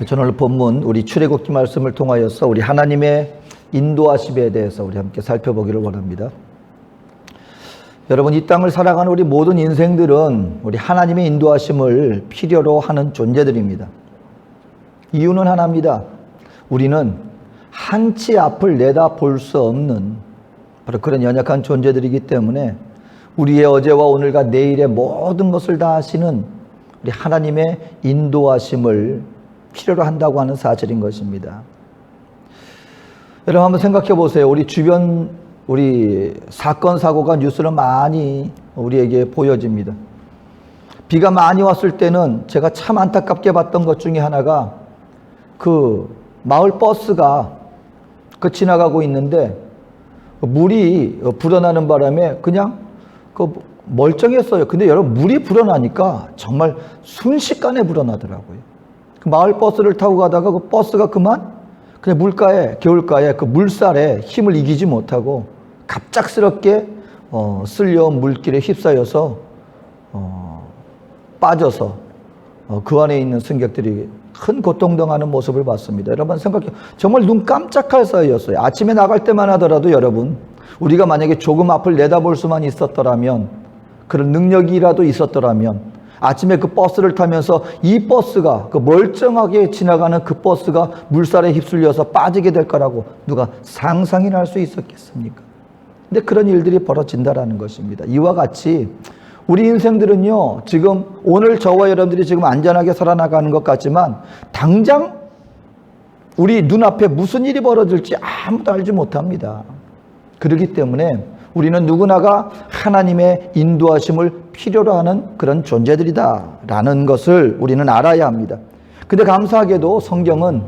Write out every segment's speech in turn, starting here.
오늘 본문 우리 출애굽기 말씀을 통하여서 우리 하나님의 인도하심에 대해서 우리 함께 살펴보기를 원합니다. 여러분, 이 땅을 살아가는 우리 모든 인생들은 우리 하나님의 인도하심을 필요로 하는 존재들입니다. 이유는 하나입니다. 우리는 한치 앞을 내다볼 수 없는 바로 그런 연약한 존재들이기 때문에 우리의 어제와 오늘과 내일의 모든 것을 다 하시는 우리 하나님의 인도하심을 필요로 한다고 하는 사실인 것입니다. 여러분, 한번 생각해 보세요. 우리 주변 우리 사건 사고가 뉴스로 많이 우리에게 보여집니다. 비가 많이 왔을 때는 제가 참 안타깝게 봤던 것 중에 하나가 그 마을 버스가 지나가고 있는데 물이 불어나는 바람에 그냥 멀쩡했어요. 근데 여러분, 물이 불어나니까 정말 순식간에 불어나더라고요. 그 마을 버스를 타고 가다가 그 버스가 그냥 물가에, 겨울가에 그 물살에 힘을 이기지 못하고 갑작스럽게 쓸려온 물길에 휩싸여서 빠져서 그 안에 있는 승객들이 큰 고통당하는 모습을 봤습니다. 여러분, 생각해요. 정말 눈 깜짝할 사이였어요. 아침에 나갈 때만 하더라도 여러분, 우리가 만약에 조금 앞을 내다볼 수만 있었더라면, 그런 능력이라도 있었더라면, 아침에 그 버스를 타면서 이 버스가, 그 멀쩡하게 지나가는 그 버스가 물살에 휩쓸려서 빠지게 될 거라고 누가 상상이나 할 수 있었겠습니까? 근데 그런 일들이 벌어진다라는 것입니다. 이와 같이 우리 인생들은요, 지금 오늘 저와 여러분들이 지금 안전하게 살아나가는 것 같지만 당장 우리 눈앞에 무슨 일이 벌어질지 아무도 알지 못합니다. 그렇기 때문에 우리는 누구나가 하나님의 인도하심을 필요로 하는 그런 존재들이다라는 것을 우리는 알아야 합니다. 근데 감사하게도 성경은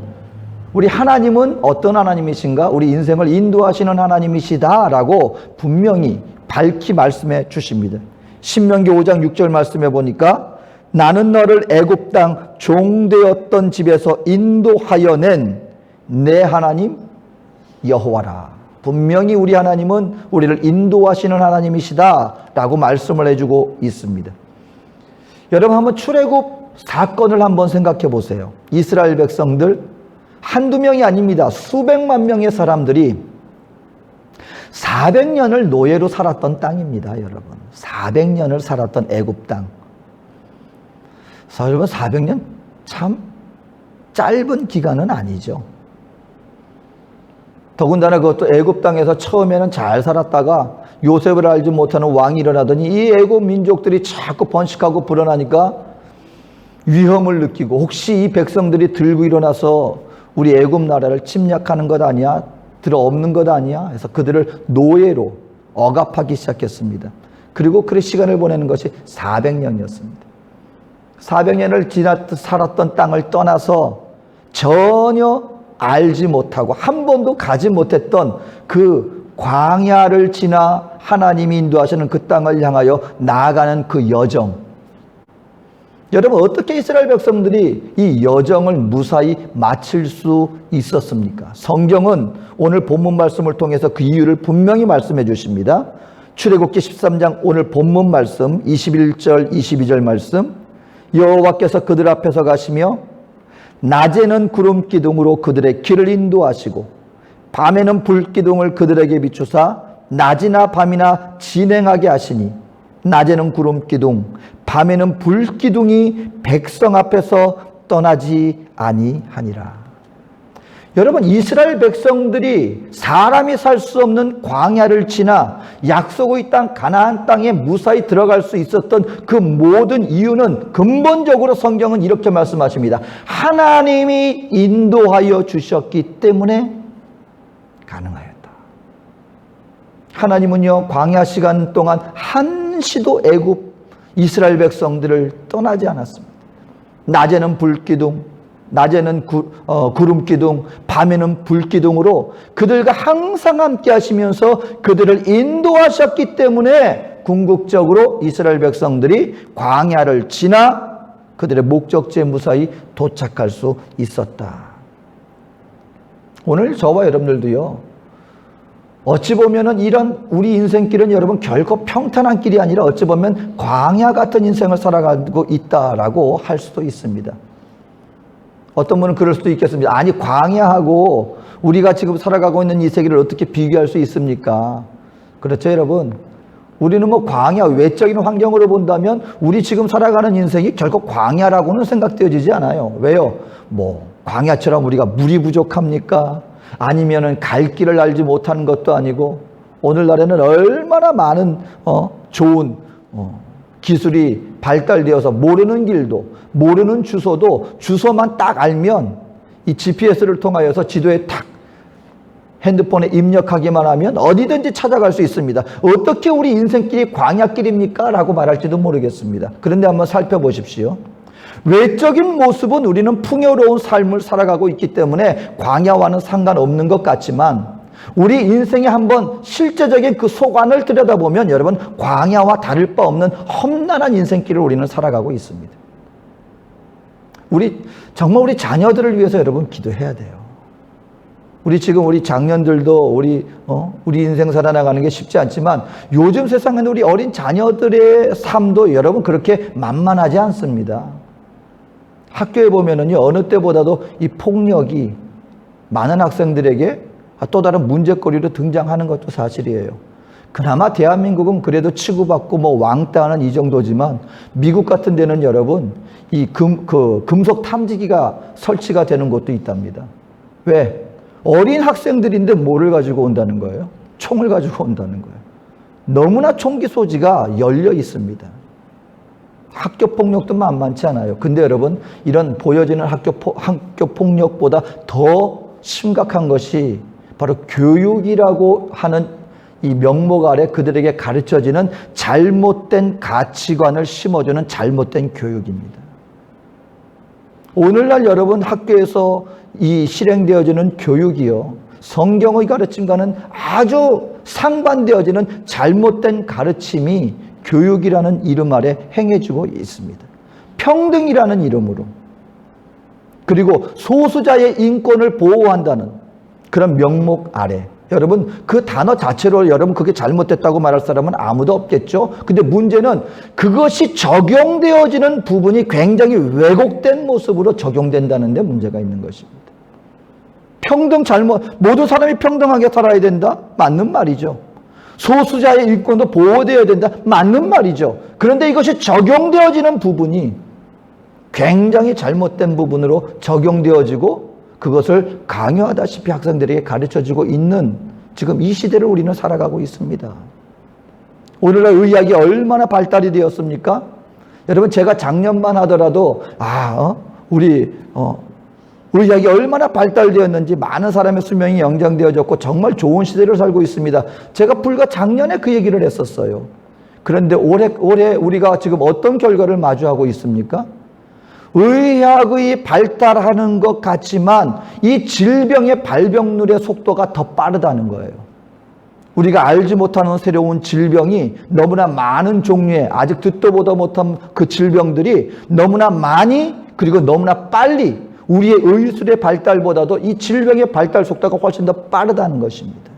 우리 하나님은 어떤 하나님이신가? 우리 인생을 인도하시는 하나님이시다라고 분명히 밝히 말씀해 주십니다. 신명기 5장 6절 말씀해 보니까 나는 너를 애굽 땅 종되었던 집에서 인도하여 낸 내 하나님 여호와라. 분명히 우리 하나님은 우리를 인도하시는 하나님이시다라고 말씀을 해주고 있습니다. 여러분, 한번 출애굽 사건을 한번 생각해 보세요. 이스라엘 백성들 한두 명이 아닙니다. 수백만 명의 사람들이 400년을 노예로 살았던 땅입니다. 여러분, 400년을 살았던 애굽 땅. 여러분, 400년 참 짧은 기간은 아니죠. 더군다나 그것도 애굽 땅에서 처음에는 잘 살았다가 요셉을 알지 못하는 왕이 일어나더니 이 애굽 민족들이 자꾸 번식하고 불어나니까 위험을 느끼고, 혹시 이 백성들이 들고 일어나서 우리 애굽 나라를 침략하는 것 아니야? 들어엎는 것 아니야? 해서 그들을 노예로 억압하기 시작했습니다. 그리고 그 시간을 보내는 것이 400년이었습니다. 400년을 살았던 땅을 떠나서 전혀 알지 못하고 한 번도 가지 못했던 그 광야를 지나 하나님이 인도하시는 그 땅을 향하여 나아가는 그 여정. 여러분, 어떻게 이스라엘 백성들이 이 여정을 무사히 마칠 수 있었습니까? 성경은 오늘 본문 말씀을 통해서 그 이유를 분명히 말씀해 주십니다. 출애굽기 13장 오늘 본문 말씀 21절 22절 말씀. 여호와께서 그들 앞에서 가시며 낮에는 구름 기둥으로 그들의 길을 인도하시고 밤에는 불 기둥을 그들에게 비추사 낮이나 밤이나 진행하게 하시니 낮에는 구름 기둥 밤에는 불 기둥이 백성 앞에서 떠나지 아니하니라. 여러분, 이스라엘 백성들이 사람이 살 수 없는 광야를 지나 약속의 땅 가나안 땅에 무사히 들어갈 수 있었던 그 모든 이유는 근본적으로 성경은 이렇게 말씀하십니다. 하나님이 인도하여 주셨기 때문에 가능하였다. 하나님은요, 광야 시간 동안 한시도 애굽 이스라엘 백성들을 떠나지 않았습니다. 낮에는 불기둥, 낮에는 구름기둥, 밤에는 불기둥으로 그들과 항상 함께 하시면서 그들을 인도하셨기 때문에 궁극적으로 이스라엘 백성들이 광야를 지나 그들의 목적지에 무사히 도착할 수 있었다. 오늘 저와 여러분들도요, 어찌 보면은 이런 우리 인생길은 여러분 결코 평탄한 길이 아니라 어찌 보면 광야 같은 인생을 살아가고 있다라고 할 수도 있습니다. 어떤 분은 그럴 수도 있겠습니다. 아니, 광야하고 우리가 지금 살아가고 있는 이 세계를 어떻게 비교할 수 있습니까? 그렇죠, 여러분? 우리는 뭐 광야, 외적인 환경으로 본다면 우리 지금 살아가는 인생이 결코 광야라고는 생각되어지지 않아요. 왜요? 뭐 광야처럼 우리가 물이 부족합니까? 아니면은 갈 길을 알지 못하는 것도 아니고, 오늘날에는 얼마나 많은 좋은 기술이 발달되어서 모르는 길도, 모르는 주소도 주소만 딱 알면 이 GPS를 통하여서 지도에 탁 핸드폰에 입력하기만 하면 어디든지 찾아갈 수 있습니다. 어떻게 우리 인생길이 광야길입니까? 라고 말할지도 모르겠습니다. 그런데 한번 살펴보십시오. 외적인 모습은 우리는 풍요로운 삶을 살아가고 있기 때문에 광야와는 상관없는 것 같지만, 우리 인생에 한번 실제적인 그 속안을 들여다보면 여러분, 광야와 다를 바 없는 험난한 인생길을 우리는 살아가고 있습니다. 정말 우리 자녀들을 위해서 여러분 기도해야 돼요. 우리 장년들도 우리 인생 살아나가는 게 쉽지 않지만, 요즘 세상에는 우리 어린 자녀들의 삶도 여러분 그렇게 만만하지 않습니다. 학교에 보면은요, 어느 때보다도 이 폭력이 많은 학생들에게 또 다른 문제거리로 등장하는 것도 사실이에요. 그나마 대한민국은 그래도 치고받고 뭐 왕따하는 이 정도지만, 미국 같은 데는 여러분 이 금속 탐지기가 설치가 되는 곳도 있답니다. 왜? 어린 학생들인데 뭐를 가지고 온다는 거예요? 총을 가지고 온다는 거예요. 너무나 총기 소지가 열려 있습니다. 학교 폭력도 만만치 않아요. 근데 여러분, 이런 보여지는 학교 폭력보다 더 심각한 것이 바로 교육이라고 하는 이 명목 아래 그들에게 가르쳐지는 잘못된 가치관을 심어주는 잘못된 교육입니다. 오늘날 여러분 학교에서 이 실행되어지는 교육이요, 성경의 가르침과는 아주 상반되어지는 잘못된 가르침이 교육이라는 이름 아래 행해지고 있습니다. 평등이라는 이름으로, 그리고 소수자의 인권을 보호한다는 그런 명목 아래, 여러분 그 단어 자체로 여러분 그게 잘못됐다고 말할 사람은 아무도 없겠죠. 근데 문제는 그것이 적용되어지는 부분이 굉장히 왜곡된 모습으로 적용된다는 데 문제가 있는 것입니다. 모든 사람이 평등하게 살아야 된다? 맞는 말이죠. 소수자의 인권도 보호되어야 된다? 맞는 말이죠. 그런데 이것이 적용되어지는 부분이 굉장히 잘못된 부분으로 적용되어지고, 그것을 강요하다시피 학생들에게 가르쳐지고 있는 지금 이 시대를 우리는 살아가고 있습니다. 오늘날 의학이 얼마나 발달이 되었습니까? 여러분, 제가 작년만 하더라도 의학이 얼마나 발달되었는지, 많은 사람의 수명이 연장되어졌고 정말 좋은 시대를 살고 있습니다. 제가 불과 작년에 그 얘기를 했었어요. 그런데 올해 우리가 지금 어떤 결과를 마주하고 있습니까? 의학의 발달하는 것 같지만 이 질병의 발병률의 속도가 더 빠르다는 거예요. 우리가 알지 못하는 새로운 질병이 너무나 많은 종류의, 아직 듣도 보도 못한 그 질병들이 너무나 많이, 그리고 너무나 빨리, 우리의 의술의 발달보다도 이 질병의 발달 속도가 훨씬 더 빠르다는 것입니다.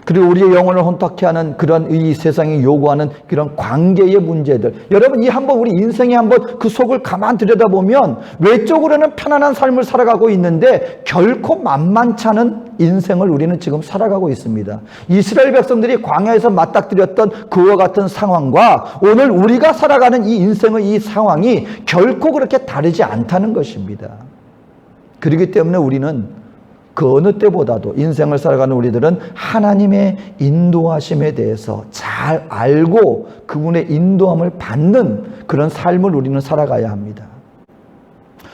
그리고 우리의 영혼을 혼탁케 하는 그런 이 세상이 요구하는 그런 관계의 문제들, 여러분 우리 인생에 한번 그 속을 가만 들여다보면 외적으로는 편안한 삶을 살아가고 있는데 결코 만만치 않은 인생을 우리는 지금 살아가고 있습니다. 이스라엘 백성들이 광야에서 맞닥뜨렸던 그와 같은 상황과 오늘 우리가 살아가는 이 인생의 이 상황이 결코 그렇게 다르지 않다는 것입니다. 그렇기 때문에 우리는 그 어느 때보다도 인생을 살아가는 우리들은 하나님의 인도하심에 대해서 잘 알고 그분의 인도함을 받는 그런 삶을 우리는 살아가야 합니다.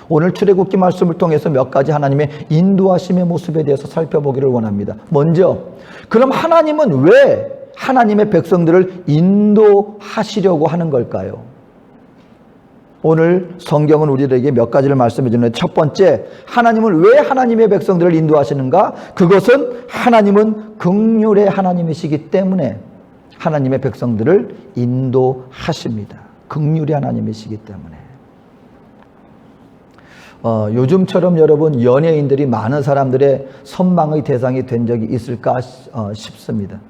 오늘 출애굽기 말씀을 통해서 몇 가지 하나님의 인도하심의 모습에 대해서 살펴보기를 원합니다. 먼저, 그럼 하나님은 왜 하나님의 백성들을 인도하시려고 하는 걸까요? 오늘 성경은 우리들에게 몇 가지를 말씀해 주는데, 첫 번째, 하나님은 왜 하나님의 백성들을 인도하시는가? 그것은 하나님은 긍휼의 하나님이시기 때문에 하나님의 백성들을 인도하십니다. 긍휼의 하나님이시기 때문에. 요즘처럼 여러분 연예인들이 많은 사람들의 선망의 대상이 된 적이 있을까 싶습니다.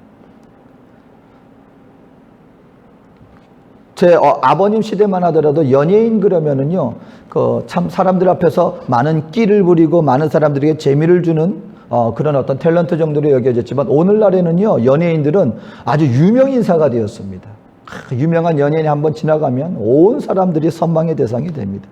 제 아버님 시대만 하더라도 연예인 그러면은요, 참 사람들 앞에서 많은 끼를 부리고 많은 사람들에게 재미를 주는 그런 어떤 탤런트 정도로 여겨졌지만, 오늘날에는요, 연예인들은 아주 유명 인사가 되었습니다. 유명한 연예인이 한번 지나가면 온 사람들이 선망의 대상이 됩니다.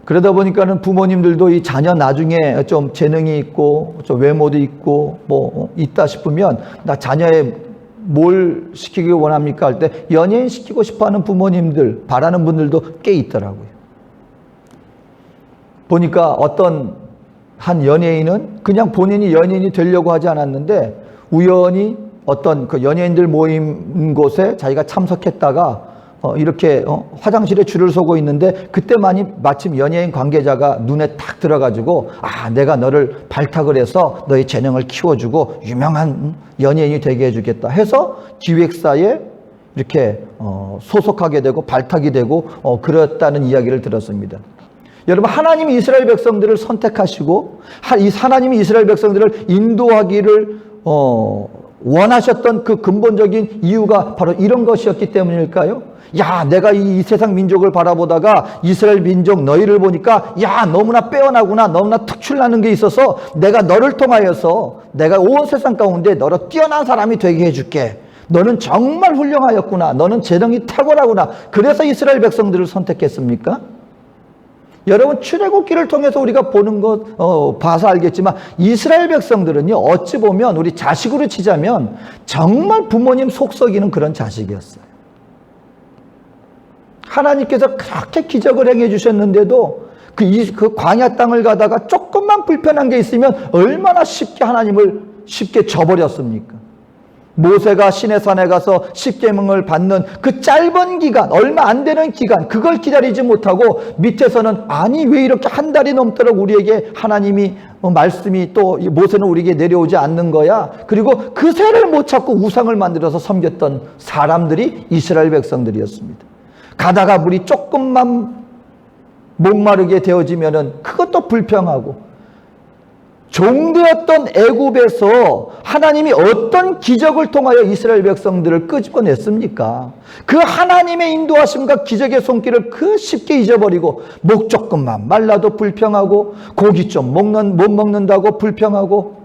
그러다 보니까는 부모님들도 이 자녀 나중에 좀 재능이 있고 좀 외모도 있고 뭐 있다 싶으면 나 자녀의 뭘 시키길 원합니까 할 때 연예인 시키고 싶어하는 부모님들, 바라는 분들도 꽤 있더라고요. 보니까 어떤 한 연예인은 그냥 본인이 연예인이 되려고 하지 않았는데 우연히 어떤 그 연예인들 모임 곳에 자기가 참석했다가 이렇게 화장실에 줄을 서고 있는데 그때만이 마침 연예인 관계자가 눈에 탁 들어가지고 내가 너를 발탁을 해서 너의 재능을 키워주고 유명한 연예인이 되게 해주겠다 해서 기획사에 이렇게 소속하게 되고 발탁이 되고 그랬다는 이야기를 들었습니다. 여러분, 하나님이 이스라엘 백성들을 선택하시고 하나님이 이스라엘 백성들을 인도하기를 원하셨던 그 근본적인 이유가 바로 이런 것이었기 때문일까요? 야, 내가 이 세상 민족을 바라보다가 이스라엘 민족 너희를 보니까 야, 너무나 빼어나구나, 너무나 특출나는 게 있어서 내가 너를 통하여서 내가 온 세상 가운데 너로 뛰어난 사람이 되게 해줄게. 너는 정말 훌륭하였구나. 너는 재능이 탁월하구나. 그래서 이스라엘 백성들을 선택했습니까? 여러분, 출애굽기를 통해서 우리가 보는 것 봐서 알겠지만 이스라엘 백성들은요, 어찌 보면 우리 자식으로 치자면 정말 부모님 속 썩이는 그런 자식이었어요. 하나님께서 그렇게 기적을 행해 주셨는데도 그 광야 땅을 가다가 조금만 불편한 게 있으면 얼마나 쉽게 하나님을 쉽게 저버렸습니까? 모세가 시내산에 가서 십계명을 받는 그 짧은 기간, 얼마 안 되는 기간, 그걸 기다리지 못하고 밑에서는 아니 왜 이렇게 한 달이 넘도록 우리에게 하나님이 말씀이 또 모세는 우리에게 내려오지 않는 거야. 그리고 그 새를 못 찾고 우상을 만들어서 섬겼던 사람들이 이스라엘 백성들이었습니다. 가다가 물이 조금만 목마르게 되어지면은 그것도 불평하고, 종되었던 애굽에서 하나님이 어떤 기적을 통하여 이스라엘 백성들을 끄집어냈습니까? 그 하나님의 인도하심과 기적의 손길을 그 쉽게 잊어버리고 목 조금만 말라도 불평하고 고기 좀 못 먹는다고 불평하고,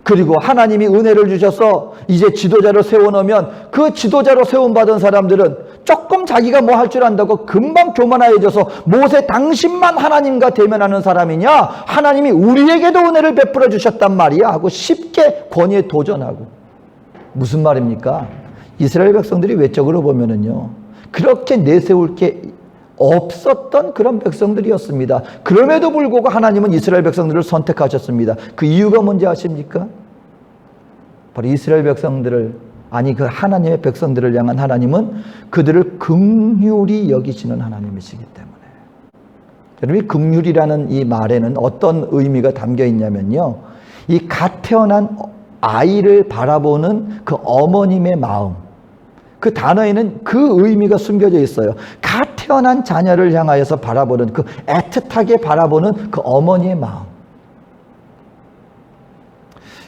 그리고 하나님이 은혜를 주셔서 이제 지도자로 세워놓으면 그 지도자로 세움받은 사람들은 조금 자기가 뭐 할 줄 안다고 금방 교만해져서 모세 당신만 하나님과 대면하는 사람이냐? 하나님이 우리에게도 은혜를 베풀어 주셨단 말이야 하고 쉽게 권위에 도전하고. 무슨 말입니까? 이스라엘 백성들이 외적으로 보면은요, 그렇게 내세울 게 없었던 그런 백성들이었습니다. 그럼에도 불구하고 하나님은 이스라엘 백성들을 선택하셨습니다. 그 이유가 뭔지 아십니까? 바로 이스라엘 백성들을, 아니 그 하나님의 백성들을 향한 하나님은 그들을 긍휼히 여기시는 하나님이시기 때문에. 여러분, 이 긍휼이라는 이 말에는 어떤 의미가 담겨 있냐면요, 이 갓 태어난 아이를 바라보는 그 어머님의 마음, 그 단어에는 그 의미가 숨겨져 있어요. 갓 태어난 자녀를 향하여서 바라보는, 그 애틋하게 바라보는 그 어머니의 마음.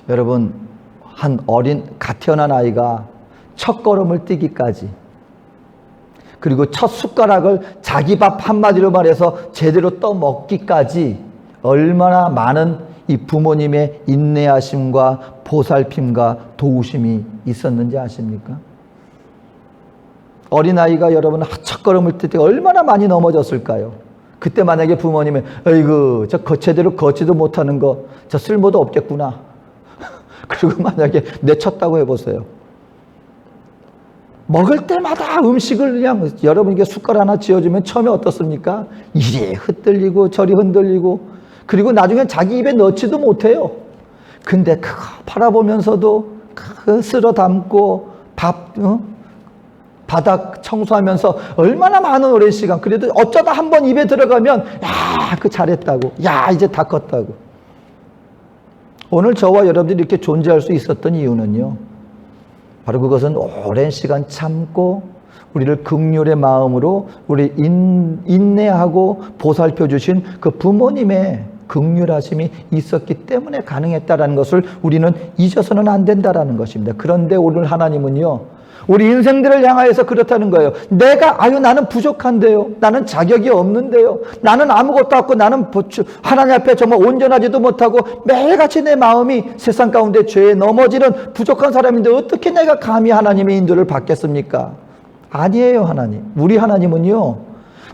여러분, 한 갓 태어난 아이가 첫 걸음을 떼기까지, 그리고 첫 숟가락을 자기 밥 한마디로 말해서 제대로 떠먹기까지 얼마나 많은 이 부모님의 인내하심과 보살핌과 도우심이 있었는지 아십니까? 어린아이가 여러분 첫 걸음을 뗄 때 얼마나 많이 넘어졌을까요? 그때 만약에 부모님이 아이고 저 제대로 걷지도 못하는 거 저 쓸모도 없겠구나. 그리고 만약에 내쳤다고 해보세요. 먹을 때마다 음식을 그냥 여러분에게 숟갈 하나 쥐어주면 처음에 어떻습니까? 이리 흔들리고 저리 흔들리고, 그리고 나중엔 자기 입에 넣지도 못해요. 근데 그거 바라보면서도 그 쓸어 담고 바닥 청소하면서 얼마나 많은 오랜 시간, 그래도 어쩌다 한번 입에 들어가면 야, 그 잘했다고, 야, 이제 다 컸다고. 오늘 저와 여러분들이 이렇게 존재할 수 있었던 이유는요, 바로 그것은 오랜 시간 참고 우리를 긍휼의 마음으로 우리 인내하고 보살펴 주신 그 부모님의 긍휼하심이 있었기 때문에 가능했다라는 것을 우리는 잊어서는 안 된다라는 것입니다. 그런데 오늘 하나님은요, 우리 인생들을 향하여서 그렇다는 거예요. 나는 부족한데요. 나는 자격이 없는데요. 나는 아무것도 없고 나는 하나님 앞에 정말 온전하지도 못하고 매일같이 내 마음이 세상 가운데 죄에 넘어지는 부족한 사람인데 어떻게 내가 감히 하나님의 인도를 받겠습니까? 아니에요, 하나님. 우리 하나님은요,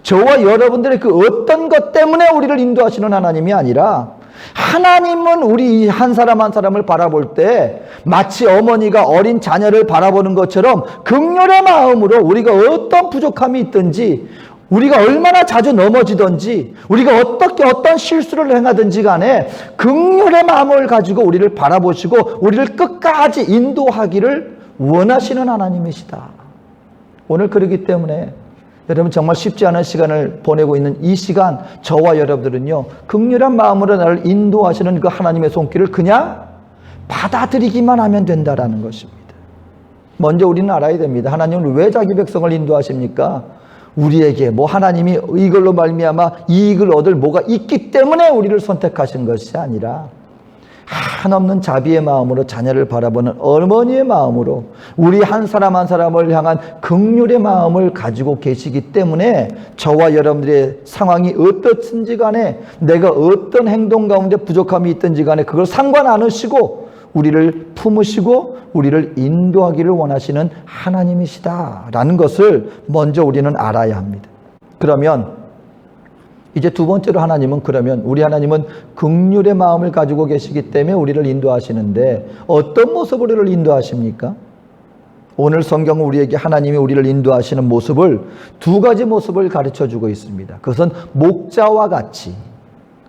저와 여러분들의 그 어떤 것 때문에 우리를 인도하시는 하나님이 아니라 하나님은 우리 한 사람 한 사람을 바라볼 때 마치 어머니가 어린 자녀를 바라보는 것처럼 긍휼의 마음으로 우리가 어떤 부족함이 있든지 우리가 얼마나 자주 넘어지든지 우리가 어떤 실수를 행하든지 간에 긍휼의 마음을 가지고 우리를 바라보시고 우리를 끝까지 인도하기를 원하시는 하나님이시다. 오늘 그러기 때문에 여러분 정말 쉽지 않은 시간을 보내고 있는 이 시간 저와 여러분들은요 긍휼한 마음으로 나를 인도하시는 그 하나님의 손길을 그냥 받아들이기만 하면 된다라는 것입니다. 먼저 우리는 알아야 됩니다. 하나님은 왜 자기 백성을 인도하십니까? 우리에게 하나님이 이걸로 말미암아 이익을 얻을 뭐가 있기 때문에 우리를 선택하신 것이 아니라 한없는 자비의 마음으로 자녀를 바라보는 어머니의 마음으로 우리 한 사람 한 사람을 향한 긍휼의 마음을 가지고 계시기 때문에 저와 여러분들의 상황이 어떻든지 간에 내가 어떤 행동 가운데 부족함이 있든지 간에 그걸 상관 안 하시고 우리를 품으시고 우리를 인도하기를 원하시는 하나님이시다라는 것을 먼저 우리는 알아야 합니다. 그러면 이제 두 번째로 우리 하나님은 긍휼의 마음을 가지고 계시기 때문에 우리를 인도하시는데 어떤 모습으로 우리를 인도하십니까? 오늘 성경은 우리에게 하나님이 우리를 인도하시는 모습을 두 가지 모습을 가르쳐주고 있습니다. 그것은 목자와 같이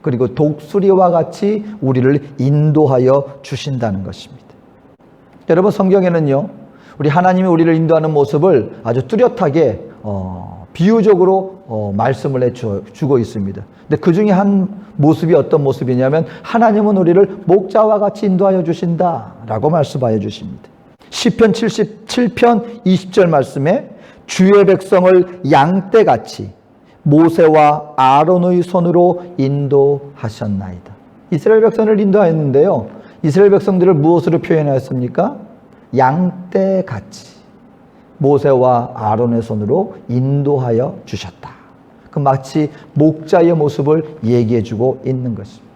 그리고 독수리와 같이 우리를 인도하여 주신다는 것입니다. 여러분 성경에는요 우리 하나님이 우리를 인도하는 모습을 아주 뚜렷하게 비유적으로 말씀을 해주고 있습니다. 근데 그 중에 한 모습이 어떤 모습이냐면 하나님은 우리를 목자와 같이 인도하여 주신다라고 말씀하여 주십니다. 시편 77편 20절 말씀에 주의 백성을 양떼같이 모세와 아론의 손으로 인도하셨나이다. 이스라엘 백성을 인도하였는데요. 이스라엘 백성들을 무엇으로 표현하였습니까? 양떼같이 모세와 아론의 손으로 인도하여 주셨다. 그 마치 목자의 모습을 얘기해주고 있는 것입니다.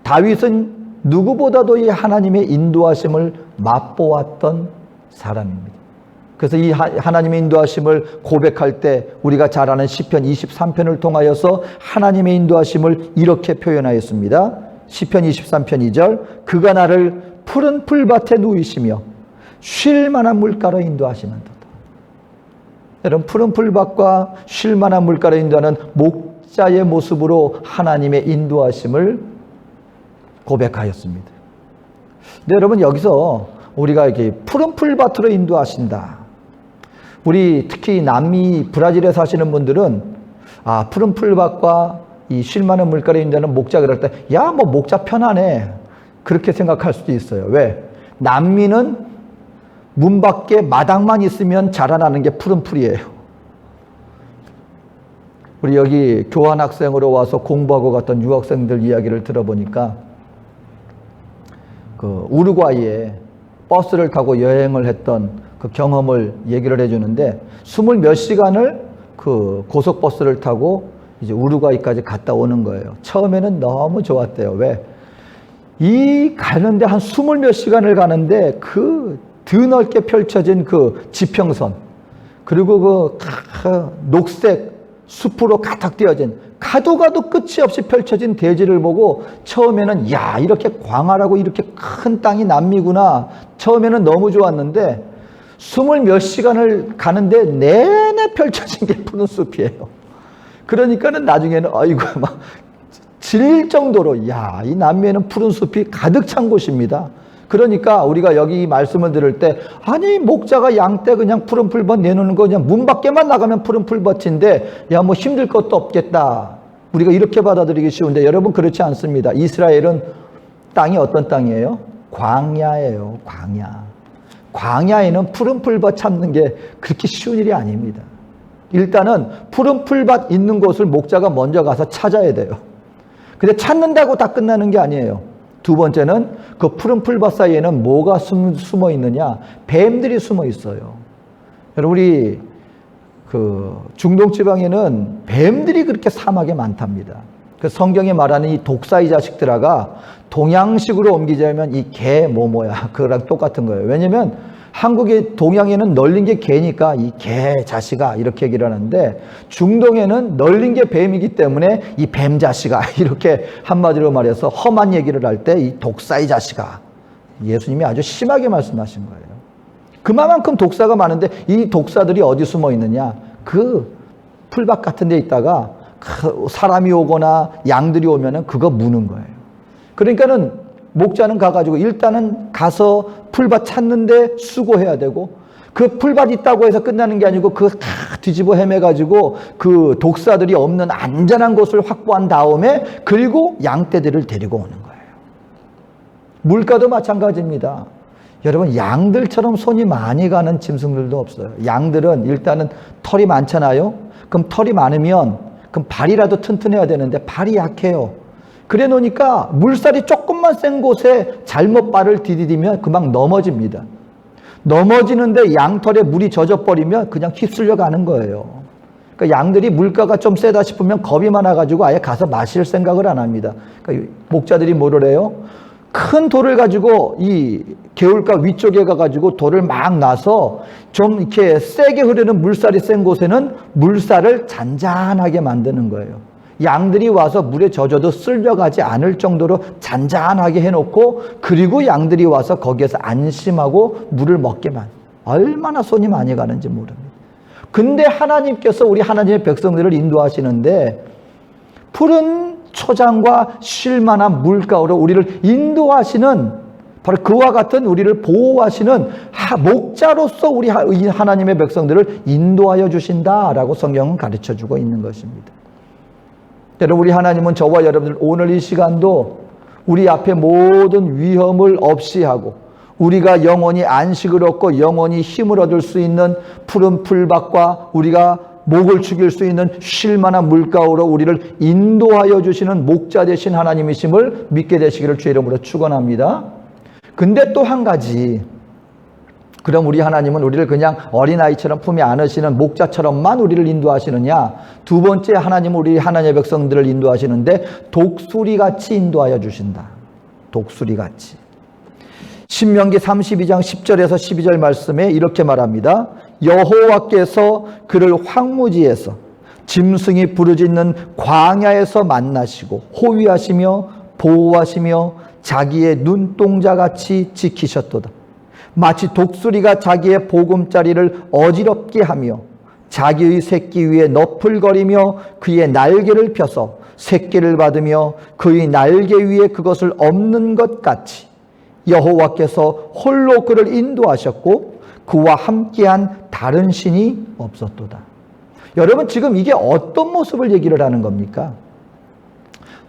다윗은 누구보다도 이 하나님의 인도하심을 맛보았던 사람입니다. 그래서 이 하나님의 인도하심을 고백할 때 우리가 잘 아는 시편 23편을 통하여서 하나님의 인도하심을 이렇게 표현하였습니다. 시편 23편 2절 그가 나를 푸른 풀밭에 누이시며 쉴 만한 물가로 인도하시는도다. 여러분 푸른 풀밭과 쉴 만한 물가로 인도하는 목자의 모습으로 하나님의 인도하심을 고백하였습니다. 근데 여러분 여기서 우리가 이렇게 푸른 풀밭으로 인도하신다. 우리 특히 남미 브라질에 사시는 분들은 푸른 풀밭과 이 쉴 만한 물가로 인도하는 목자 그럴 때 목자 편하네 그렇게 생각할 수도 있어요. 왜? 남미는 문 밖에 마당만 있으면 자라나는 게 푸른 풀이에요. 우리 여기 교환학생으로 와서 공부하고 갔던 유학생들 이야기를 들어보니까 그 우루과이에 버스를 타고 여행을 했던 그 경험을 얘기를 해주는데 20몇 시간을 그 고속버스를 타고 이제 우루과이까지 갔다 오는 거예요. 처음에는 너무 좋았대요. 왜? 가는데 한 20몇 시간을 가는데 그 드넓게 펼쳐진 그 지평선 그리고 그 녹색 숲으로 가득 띄어진 가도 끝이 없이 펼쳐진 대지를 보고 처음에는 이렇게 광활하고 이렇게 큰 땅이 남미구나 처음에는 너무 좋았는데 20몇 시간을 가는데 내내 펼쳐진 게 푸른 숲이에요. 그러니까는 나중에는 막 질 정도로 이 남미에는 푸른 숲이 가득 찬 곳입니다. 그러니까 우리가 여기 말씀을 들을 때 목자가 양떼 그냥 푸른 풀밭 내놓는 거 그냥 문 밖에만 나가면 푸른 풀밭인데 힘들 것도 없겠다. 우리가 이렇게 받아들이기 쉬운데 여러분 그렇지 않습니다. 이스라엘은 땅이 어떤 땅이에요? 광야예요. 광야에는 푸른 풀밭 찾는 게 그렇게 쉬운 일이 아닙니다. 일단은 푸른 풀밭 있는 곳을 목자가 먼저 가서 찾아야 돼요. 근데 찾는다고 다 끝나는 게 아니에요. 두 번째는 그 푸른 풀밭 사이에는 뭐가 숨어 있느냐? 뱀들이 숨어 있어요. 여러분, 우리 그 중동 지방에는 뱀들이 그렇게 사막에 많답니다. 그 성경에 말하는 이 독사의 자식들아가 동양식으로 옮기자면 이 개 뭐야 그거랑 똑같은 거예요. 왜냐면 한국의 동양에는 널린 게 개니까 이 개 자식아 이렇게 얘기를 하는데, 중동에는 널린 게 뱀이기 때문에 이 뱀 자식아 이렇게 한마디로 말해서 험한 얘기를 할 때 이 독사의 자식아, 예수님이 아주 심하게 말씀하신 거예요. 그만큼 독사가 많은데 이 독사들이 어디 숨어 있느냐? 그 풀밭 같은 데 있다가 사람이 오거나 양들이 오면은 그거 무는 거예요. 그러니까는 목자는 가가지고 일단은 가서 풀밭 찾는데 수고해야 되고, 그 풀밭 있다고 해서 끝나는 게 아니고 그거 다 뒤집어 헤매가지고 그 독사들이 없는 안전한 곳을 확보한 다음에 그리고 양떼들을 데리고 오는 거예요. 물가도 마찬가지입니다. 여러분, 양들처럼 손이 많이 가는 짐승들도 없어요. 양들은 일단은 털이 많잖아요. 그럼 털이 많으면 그럼 발이라도 튼튼해야 되는데 발이 약해요. 그래 놓으니까 물살이 조금만 센 곳에 잘못 발을 디디디면 금방 넘어집니다. 넘어지는데 양털에 물이 젖어버리면 그냥 휩쓸려 가는 거예요. 그러니까 양들이 물가가 좀 세다 싶으면 겁이 많아가지고 아예 가서 마실 생각을 안 합니다. 그러니까 목자들이 뭐를 해요? 큰 돌을 가지고 이 개울가 위쪽에 가가지고 돌을 막 놔서 좀 이렇게 세게 흐르는 물살이 센 곳에는 물살을 잔잔하게 만드는 거예요. 양들이 와서 물에 젖어도 쓸려가지 않을 정도로 잔잔하게 해놓고, 그리고 양들이 와서 거기에서 안심하고 물을 먹게만. 얼마나 손이 많이 가는지 모릅니다. 근데 하나님께서 우리 하나님의 백성들을 인도하시는데 푸른 초장과 쉴만한 물가로 우리를 인도하시는, 바로 그와 같은 우리를 보호하시는 목자로서 우리 하나님의 백성들을 인도하여 주신다라고 성경은 가르쳐주고 있는 것입니다. 여러분, 우리 하나님은 저와 여러분들 오늘 이 시간도 우리 앞에 모든 위험을 없이 하고 우리가 영원히 안식을 얻고 영원히 힘을 얻을 수 있는 푸른 풀밭과 우리가 목을 죽일 수 있는 쉴만한 물가로 우리를 인도하여 주시는 목자 되신 하나님이심을 믿게 되시기를 주의 이름으로 축원합니다. 근데 또 한 가지, 그럼 우리 하나님은 우리를 그냥 어린아이처럼 품에 안으시는 목자처럼만 우리를 인도하시느냐? 두 번째, 하나님은 우리 하나님의 백성들을 인도하시는데 독수리같이 인도하여 주신다. 독수리같이. 신명기 32장 10절에서 12절 말씀에 이렇게 말합니다. 여호와께서 그를 황무지에서 짐승이 부르짖는 광야에서 만나시고 호위하시며 보호하시며 자기의 눈동자같이 지키셨도다. 마치 독수리가 자기의 보금자리를 어지럽게 하며 자기의 새끼 위에 너풀거리며 그의 날개를 펴서 새끼를 받으며 그의 날개 위에 그것을 엎는 것 같이 여호와께서 홀로 그를 인도하셨고 그와 함께한 다른 신이 없었도다. 여러분, 지금 이게 어떤 모습을 얘기를 하는 겁니까?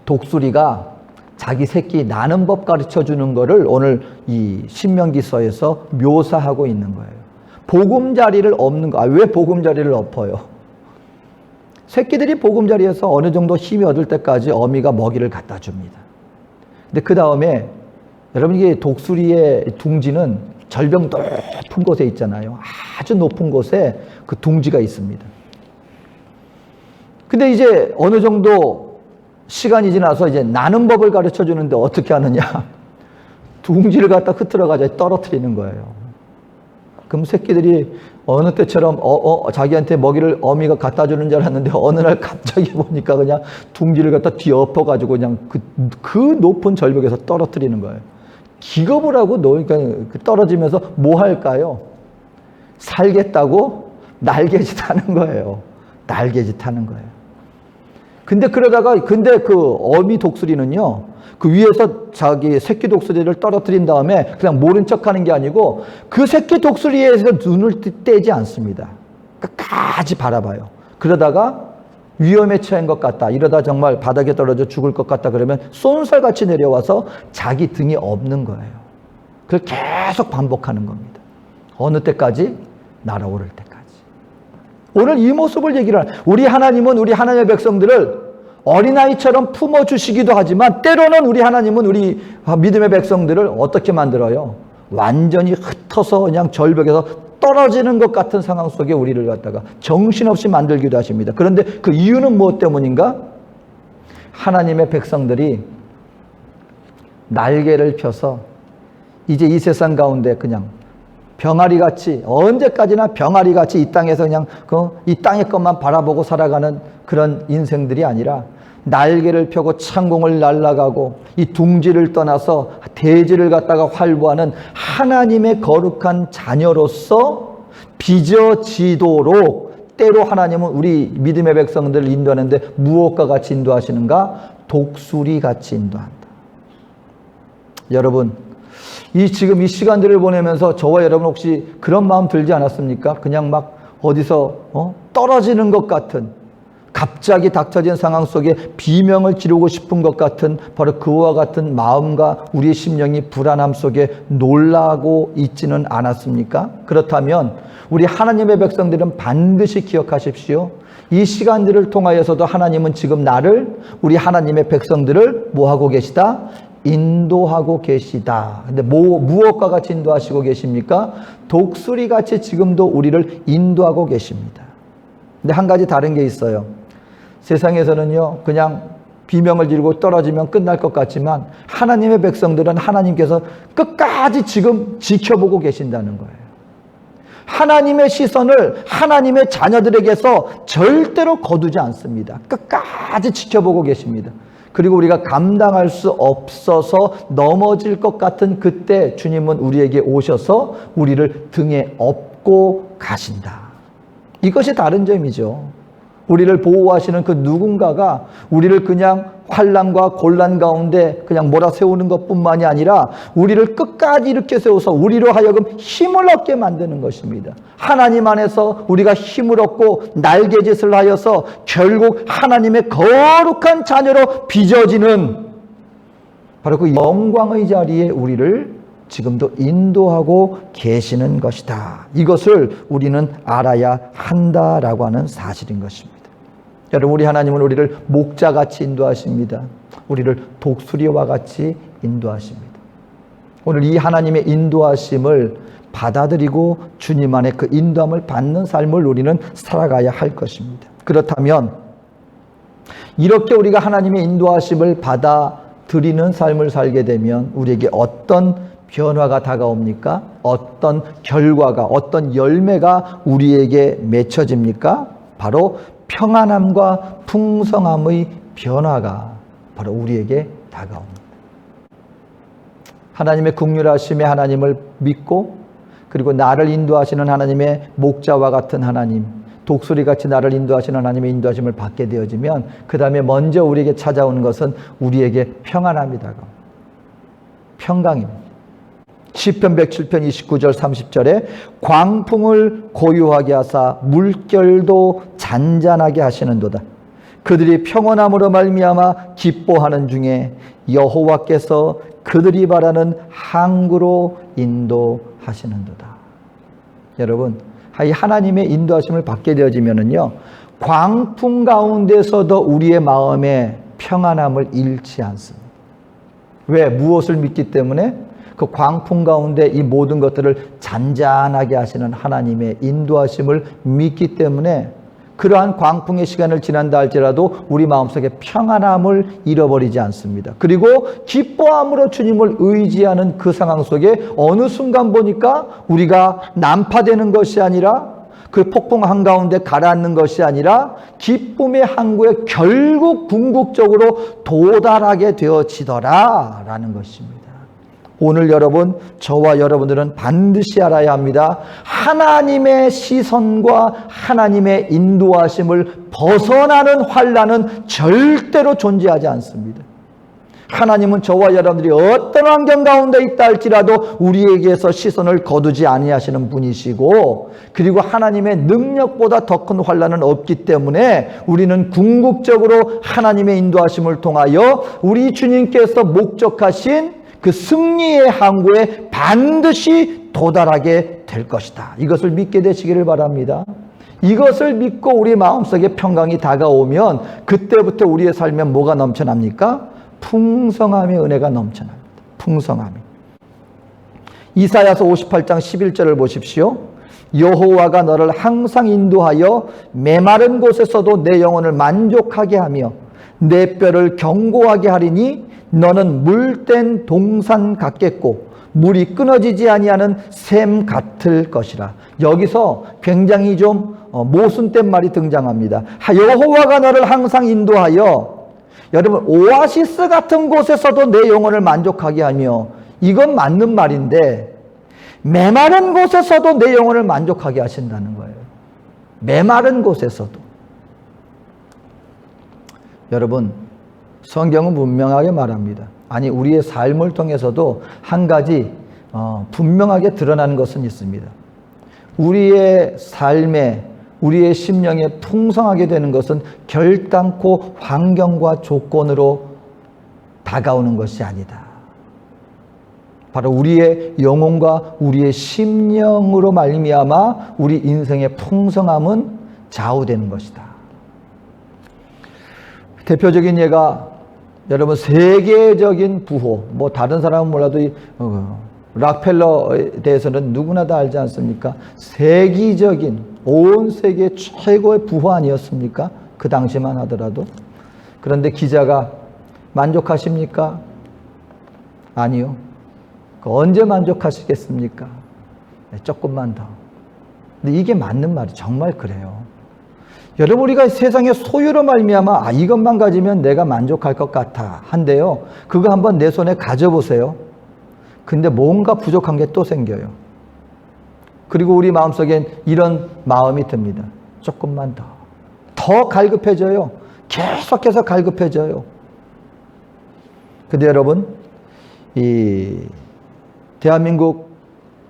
독수리가 자기 새끼 나는 법 가르쳐 주는 거를 오늘 이 신명기서에서 묘사하고 있는 거예요. 보금자리를 엎는 거. 왜 보금자리를 엎어요? 새끼들이 보금자리에서 어느 정도 힘이 얻을 때까지 어미가 먹이를 갖다 줍니다. 근데 그 다음에 여러분, 이게 독수리의 둥지는 절벽 높은 곳에 있잖아요. 아주 높은 곳에 그 둥지가 있습니다. 근데 이제 어느 정도 시간이 지나서 이제 나는 법을 가르쳐 주는데 어떻게 하느냐? 둥지를 갖다 흐트러가지고 떨어뜨리는 거예요. 그럼 새끼들이 어느 때처럼 자기한테 먹이를 어미가 갖다 주는 줄 알았는데 어느 날 갑자기 보니까 그냥 둥지를 갖다 뒤엎어가지고 그냥 그 높은 절벽에서 떨어뜨리는 거예요. 기겁을 하고 놓으니까 떨어지면서 뭐 할까요? 살겠다고 날개짓 하는 거예요. 날개짓 하는 거예요. 근데 그 어미 독수리는요, 그 위에서 자기 새끼 독수리를 떨어뜨린 다음에 그냥 모른 척 하는 게 아니고 그 새끼 독수리에서 눈을 떼지 않습니다. 끝까지 바라봐요. 그러다가 위험에 처한 것 같다, 이러다 정말 바닥에 떨어져 죽을 것 같다 그러면 쏜살같이 내려와서 자기 등에 엎는 거예요. 그걸 계속 반복하는 겁니다. 어느 때까지? 날아오를 때까지. 오늘 이 모습을 얘기를 하는, 우리 하나님은 우리 하나님의 백성들을 어린아이처럼 품어주시기도 하지만 때로는 우리 하나님은 우리 믿음의 백성들을 어떻게 만들어요? 완전히 흩어서 그냥 절벽에서 떨어지는 것 같은 상황 속에 우리를 갖다가 정신없이 만들기도 하십니다. 그런데 그 이유는 무엇 때문인가? 하나님의 백성들이 날개를 펴서 이제 이 세상 가운데 그냥 병아리같이 언제까지나 병아리같이 이 땅에서 그냥 이 땅의 것만 바라보고 살아가는 그런 인생들이 아니라 날개를 펴고 창공을 날아가고 이 둥지를 떠나서 대지를 갖다가 활보하는 하나님의 거룩한 자녀로서 빚어지도록 때로 하나님은 우리 믿음의 백성들을 인도하는데 무엇과 같이 인도하시는가? 독수리같이 인도한다. 여러분, 지금 이 시간들을 보내면서 저와 여러분 혹시 그런 마음 들지 않았습니까? 그냥 막 어디서 떨어지는 것 같은, 갑자기 닥쳐진 상황 속에 비명을 지르고 싶은 것 같은 바로 그와 같은 마음과 우리의 심령이 불안함 속에 놀라고 있지는 않았습니까? 그렇다면 우리 하나님의 백성들은 반드시 기억하십시오. 이 시간들을 통하여서도 하나님은 지금 우리 하나님의 백성들을 뭐하고 계시다? 인도하고 계시다. 근데 무엇과 같이 인도하시고 계십니까? 독수리같이 지금도 우리를 인도하고 계십니다. 근데 한 가지 다른 게 있어요. 세상에서는요, 그냥 비명을 지르고 떨어지면 끝날 것 같지만 하나님의 백성들은 하나님께서 끝까지 지금 지켜보고 계신다는 거예요. 하나님의 시선을 하나님의 자녀들에게서 절대로 거두지 않습니다. 끝까지 지켜보고 계십니다. 그리고 우리가 감당할 수 없어서 넘어질 것 같은 그때 주님은 우리에게 오셔서 우리를 등에 업고 가신다. 이것이 다른 점이죠. 우리를 보호하시는 그 누군가가 우리를 그냥 환난과 곤란 가운데 그냥 몰아세우는 것뿐만이 아니라 우리를 끝까지 이렇게 세워서 우리로 하여금 힘을 얻게 만드는 것입니다. 하나님 안에서 우리가 힘을 얻고 날개짓을 하여서 결국 하나님의 거룩한 자녀로 빚어지는 바로 그 영광의 자리에 우리를 지금도 인도하고 계시는 것이다. 이것을 우리는 알아야 한다라고 하는 사실인 것입니다. 여러분, 우리 하나님은 우리를 목자같이 인도하십니다. 우리를 독수리와 같이 인도하십니다. 오늘 이 하나님의 인도하심을 받아들이고 주님 안에 그 인도함을 받는 삶을 우리는 살아가야 할 것입니다. 그렇다면 이렇게 우리가 하나님의 인도하심을 받아들이는 삶을 살게 되면 우리에게 어떤 변화가 다가옵니까? 어떤 결과가, 어떤 열매가 우리에게 맺혀집니까? 바로 평안함과 풍성함의 변화가 바로 우리에게 다가옵니다. 하나님의 긍휼하심의 하나님을 믿고 그리고 나를 인도하시는 하나님의 목자와 같은 하나님, 독수리같이 나를 인도하시는 하나님의 인도하심을 받게 되어지면 그 다음에 먼저 우리에게 찾아오는 것은 우리에게 평안함이 다가옵니다. 평강입니다. 시편 107편 29절 30절에 광풍을 고요하게 하사 물결도 잔잔하게 하시는도다. 그들이 평온함으로 말미암아 기뻐하는 중에 여호와께서 그들이 바라는 항구로 인도하시는도다. 여러분, 이 하나님의 인도하심을 받게 되어지면은요, 광풍 가운데서도 우리의 마음에 평안함을 잃지 않습니다. 왜? 무엇을 믿기 때문에? 그 광풍 가운데 이 모든 것들을 잔잔하게 하시는 하나님의 인도하심을 믿기 때문에 그러한 광풍의 시간을 지난다 할지라도 우리 마음속에 평안함을 잃어버리지 않습니다. 그리고 기뻐함으로 주님을 의지하는 그 상황 속에 어느 순간 보니까 우리가 난파되는 것이 아니라 그 폭풍 한가운데 가라앉는 것이 아니라 기쁨의 항구에 결국 궁극적으로 도달하게 되어지더라라는 것입니다. 오늘 여러분, 저와 여러분들은 반드시 알아야 합니다. 하나님의 시선과 하나님의 인도하심을 벗어나는 환난은 절대로 존재하지 않습니다. 하나님은 저와 여러분들이 어떤 환경 가운데 있다 할지라도 우리에게서 시선을 거두지 아니하시는 분이시고, 그리고 하나님의 능력보다 더 큰 환난은 없기 때문에 우리는 궁극적으로 하나님의 인도하심을 통하여 우리 주님께서 목적하신 그 승리의 항구에 반드시 도달하게 될 것이다. 이것을 믿게 되시기를 바랍니다. 이것을 믿고 우리 마음속에 평강이 다가오면 그때부터 우리의 삶에 뭐가 넘쳐납니까? 풍성함의 은혜가 넘쳐납니다. 풍성함이. 이사야서 58장 11절을 보십시오. 여호와가 너를 항상 인도하여 메마른 곳에서도 내 영혼을 만족하게 하며 내 뼈를 견고하게 하리니 너는 물된 동산 같겠고 물이 끊어지지 아니하는 샘 같을 것이라. 여기서 굉장히 좀 모순된 말이 등장합니다. 여호와가 너를 항상 인도하여, 여러분 오아시스 같은 곳에서도 내 영혼을 만족하게 하며, 이건 맞는 말인데 메마른 곳에서도 내 영혼을 만족하게 하신다는 거예요. 메마른 곳에서도. 여러분, 성경은 분명하게 말합니다. 아니, 우리의 삶을 통해서도 한 가지 분명하게 드러나는 것은 있습니다. 우리의 삶에, 우리의 심령에 풍성하게 되는 것은 결단코 환경과 조건으로 다가오는 것이 아니다. 바로 우리의 영혼과 우리의 심령으로 말미암아 우리 인생의 풍성함은 좌우되는 것이다. 대표적인 예가, 여러분 세계적인 부호, 뭐 다른 사람은 몰라도 락펠러에 대해서는 누구나 다 알지 않습니까? 세계적인, 온 세계 최고의 부호 아니었습니까? 그 당시만 하더라도. 그런데 기자가 만족하십니까? 아니요. 언제 만족하시겠습니까? 네, 조금만 더. 근데 이게 맞는 말이 정말 그래요. 여러분, 우리가 세상의 소유로 말미암아 이것만 가지면 내가 만족할 것 같아 한데요, 그거 한번 내 손에 가져보세요. 근데 뭔가 부족한 게 또 생겨요. 그리고 우리 마음속엔 이런 마음이 듭니다. 조금만 더 갈급해져요. 계속해서 갈급해져요. 근데 여러분, 이 대한민국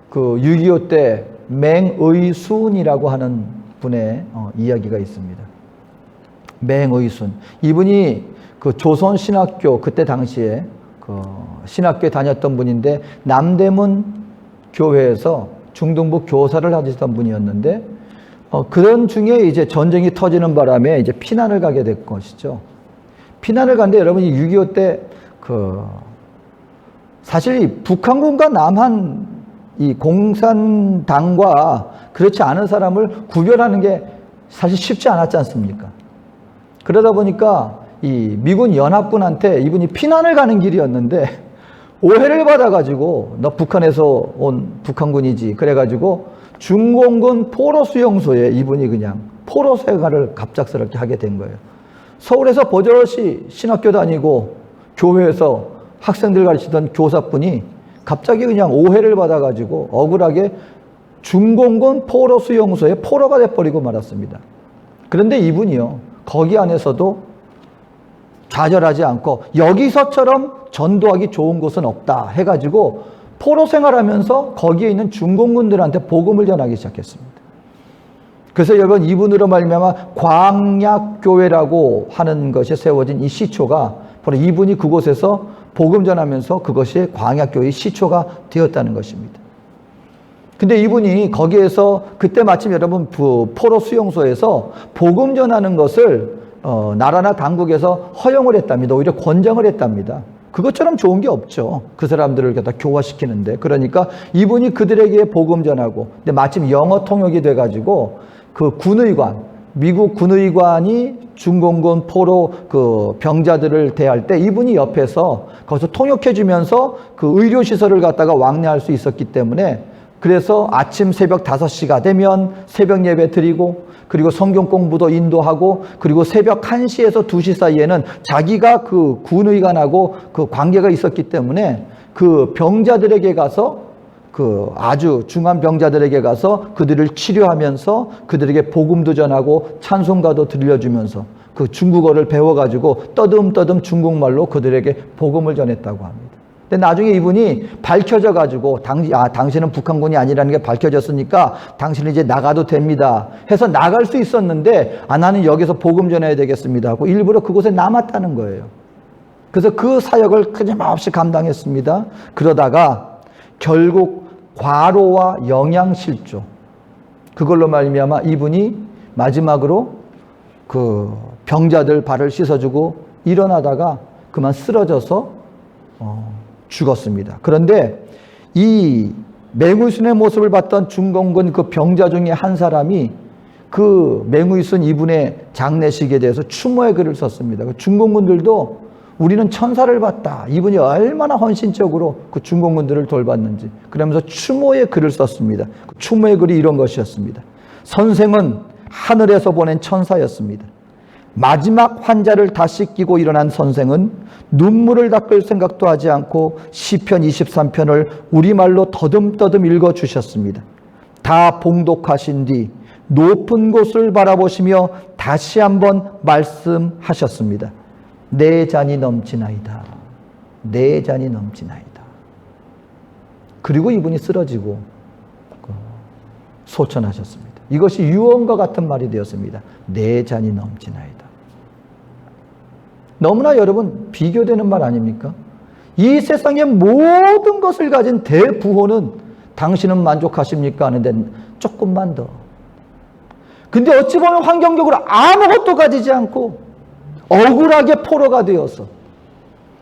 그 6.25 때 맹의순이라고 하는 분의 이야기가 있습니다. 맹의순. 이분이 그 조선신학교, 그때 당시에 그 신학교에 다녔던 분인데, 남대문 교회에서 중등부 교사를 하시던 분이었는데, 그런 중에 이제 전쟁이 터지는 바람에 이제 피난을 가게 될 것이죠. 피난을 갔는데, 여러분이 6.25 때 사실 이 북한군과 남한 이 공산당과 그렇지 않은 사람을 구별하는 게 사실 쉽지 않았지 않습니까? 그러다 보니까 이 미군 연합군한테 이분이 피난을 가는 길이었는데 오해를 받아가지고 너 북한에서 온 북한군이지, 그래가지고 중공군 포로 수용소에 이분이 그냥 포로 생활을 갑작스럽게 하게 된 거예요. 서울에서 버젓이 신학교 다니고 교회에서 학생들 가르치던 교사분이 갑자기 그냥 오해를 받아가지고 억울하게 중공군 포로 수용소에 포로가 돼버리고 말았습니다. 그런데 이분이요, 거기 안에서도 좌절하지 않고 여기서처럼 전도하기 좋은 곳은 없다 해가지고 포로 생활하면서 거기에 있는 중공군들한테 복음을 전하기 시작했습니다. 그래서 여러분, 이분으로 말미암아 광약교회라고 하는 것이 세워진 이 시초가 바로 이분이 그곳에서 복음 전하면서 그것이 광약교회의 시초가 되었다는 것입니다. 근데 이분이 거기에서 그때 마침 여러분 포로 수용소에서 복음 전하는 것을 나라나 당국에서 허용을 했답니다. 오히려 권장을 했답니다. 그것처럼 좋은 게 없죠. 그 사람들을 갖다 교화시키는데. 그러니까 이분이 그들에게 복음 전하고, 근데 마침 영어 통역이 돼가지고 그 군의관, 미국 군의관이 중공군 포로 그 병자들을 대할 때 이분이 옆에서 거기서 통역해 주면서 그 의료시설을 갖다가 왕래할 수 있었기 때문에, 그래서 아침 새벽 5시가 되면 새벽 예배 드리고, 그리고 성경 공부도 인도하고, 그리고 새벽 1시에서 2시 사이에는 자기가 그 군의관하고 그 관계가 있었기 때문에 그 병자들에게 가서, 그 아주 중한 병자들에게 가서 그들을 치료하면서 그들에게 복음도 전하고 찬송가도 들려주면서 그 중국어를 배워가지고 떠듬떠듬 중국말로 그들에게 복음을 전했다고 합니다. 근데 나중에 이분이 밝혀져 가지고 당신은 북한군이 아니라는 게 밝혀졌으니까 당신은 이제 나가도 됩니다 해서 나갈 수 있었는데, 나는 여기서 복음 전해야 되겠습니다 하고 일부러 그곳에 남았다는 거예요. 그래서 그 사역을 끊임없이 감당했습니다. 그러다가 결국 과로와 영양실조, 그걸로 말미암아 이분이 마지막으로 그 병자들 발을 씻어주고 일어나다가 그만 쓰러져서 죽었습니다. 그런데 이 맹위순의 모습을 봤던 중공군 그 병자 중에 한 사람이 그 맹위순 이분의 장례식에 대해서 추모의 글을 썼습니다. 그 중공군들도 우리는 천사를 봤다. 이분이 얼마나 헌신적으로 그 중공군들을 돌봤는지 그러면서 추모의 글을 썼습니다. 그 추모의 글이 이런 것이었습니다. 선생은 하늘에서 보낸 천사였습니다. 마지막 환자를 다 씻기고 일어난 선생은 눈물을 닦을 생각도 하지 않고 시편 23편을 우리말로 더듬더듬 읽어주셨습니다. 다 봉독하신 뒤 높은 곳을 바라보시며 다시 한번 말씀하셨습니다. 내 잔이 넘치나이다. 내 잔이 넘치나이다. 그리고 이분이 쓰러지고 소천하셨습니다. 이것이 유언과 같은 말이 되었습니다. 내 잔이 넘치나이다. 너무나 여러분 비교되는 말 아닙니까? 이 세상의 모든 것을 가진 대부호는 당신은 만족하십니까? 하는데 조금만 더. 근데 어찌 보면 환경적으로 아무것도 가지지 않고 억울하게 포로가 되어서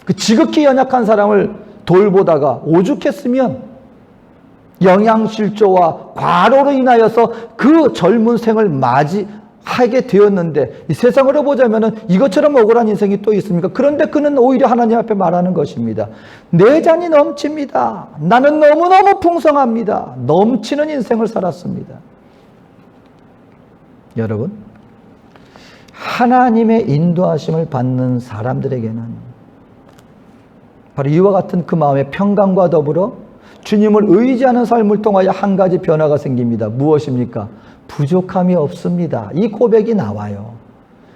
그 지극히 연약한 사람을 돌보다가 오죽했으면 영양실조와 과로로 인하여서 그 젊은 생을 맞이하게 되었는데 이 세상으로 보자면 이것처럼 억울한 인생이 또 있습니까? 그런데 그는 오히려 하나님 앞에 말하는 것입니다. 내 잔이 넘칩니다. 나는 너무너무 풍성합니다. 넘치는 인생을 살았습니다. 여러분, 하나님의 인도하심을 받는 사람들에게는 바로 이와 같은 그 마음의 평강과 더불어 주님을 의지하는 삶을 통하여 한 가지 변화가 생깁니다. 무엇입니까? 부족함이 없습니다. 이 고백이 나와요.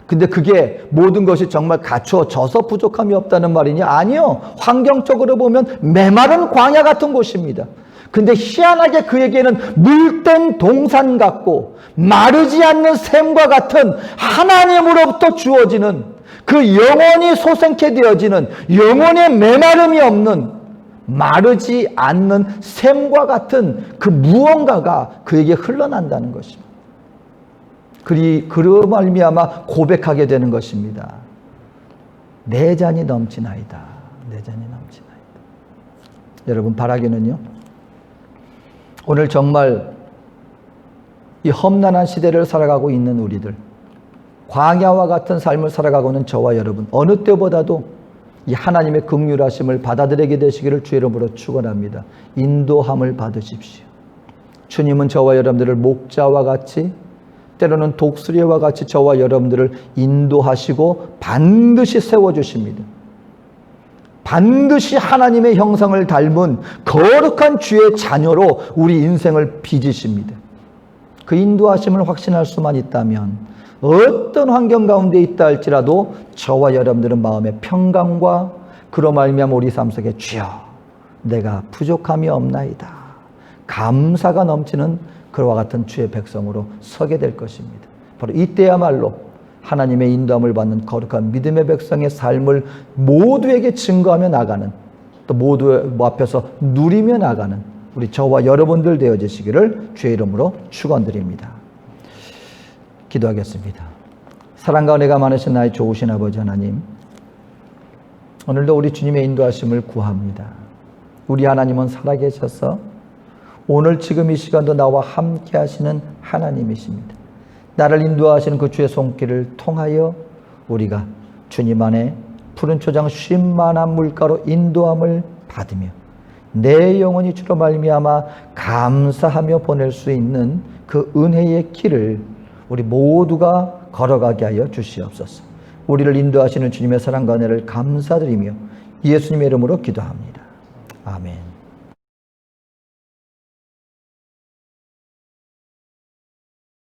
근데 그게 모든 것이 정말 갖춰져서 부족함이 없다는 말이냐? 아니요. 환경적으로 보면 메마른 광야 같은 곳입니다. 근데 희한하게 그에게는 물된 동산 같고 마르지 않는 샘과 같은 하나님으로부터 주어지는 그 영원히 소생케 되어지는 영원의 메마름이 없는 마르지 않는 샘과 같은 그 무언가가 그에게 흘러난다는 것입니다. 그로 말미암아 고백하게 되는 것입니다. 내 잔이 넘치나이다. 내 잔이 넘치나이다. 여러분 바라기는요, 오늘 정말 이 험난한 시대를 살아가고 있는 우리들, 광야와 같은 삶을 살아가고 있는 저와 여러분, 어느 때보다도 이 하나님의 긍휼하심을 받아들이게 되시기를 주의 이름으로 축원합니다. 인도함을 받으십시오. 주님은 저와 여러분들을 목자와 같이, 때로는 독수리와 같이 저와 여러분들을 인도하시고 반드시 세워주십니다. 반드시 하나님의 형상을 닮은 거룩한 주의 자녀로 우리 인생을 빚으십니다. 그 인도하심을 확신할 수만 있다면 어떤 환경 가운데 있다 할지라도 저와 여러분들은 마음의 평강과 그로 말미암아 우리 삶 속에 주여 내가 부족함이 없나이다, 감사가 넘치는 그와 같은 주의 백성으로 서게 될 것입니다. 바로 이때야말로 하나님의 인도함을 받는 거룩한 믿음의 백성의 삶을 모두에게 증거하며 나가는, 또 모두 앞에서 누리며 나가는 우리 저와 여러분들 되어지시기를 주의 이름으로 축원드립니다. 기도하겠습니다. 사랑과 은혜가 많으신 나의 좋으신 아버지 하나님, 오늘도 우리 주님의 인도하심을 구합니다. 우리 하나님은 살아계셔서 오늘 지금 이 시간도 나와 함께 하시는 하나님이십니다. 나를 인도하시는 그 주의 손길을 통하여 우리가 주님 안에 푸른 초장 쉼만한 물가로 인도함을 받으며 내 영혼이 주로 말미암아 감사하며 보낼 수 있는 그 은혜의 길을 우리 모두가 걸어가게 하여 주시옵소서. 우리를 인도하시는 주님의 사랑과 은혜를 감사드리며 예수님의 이름으로 기도합니다. 아멘.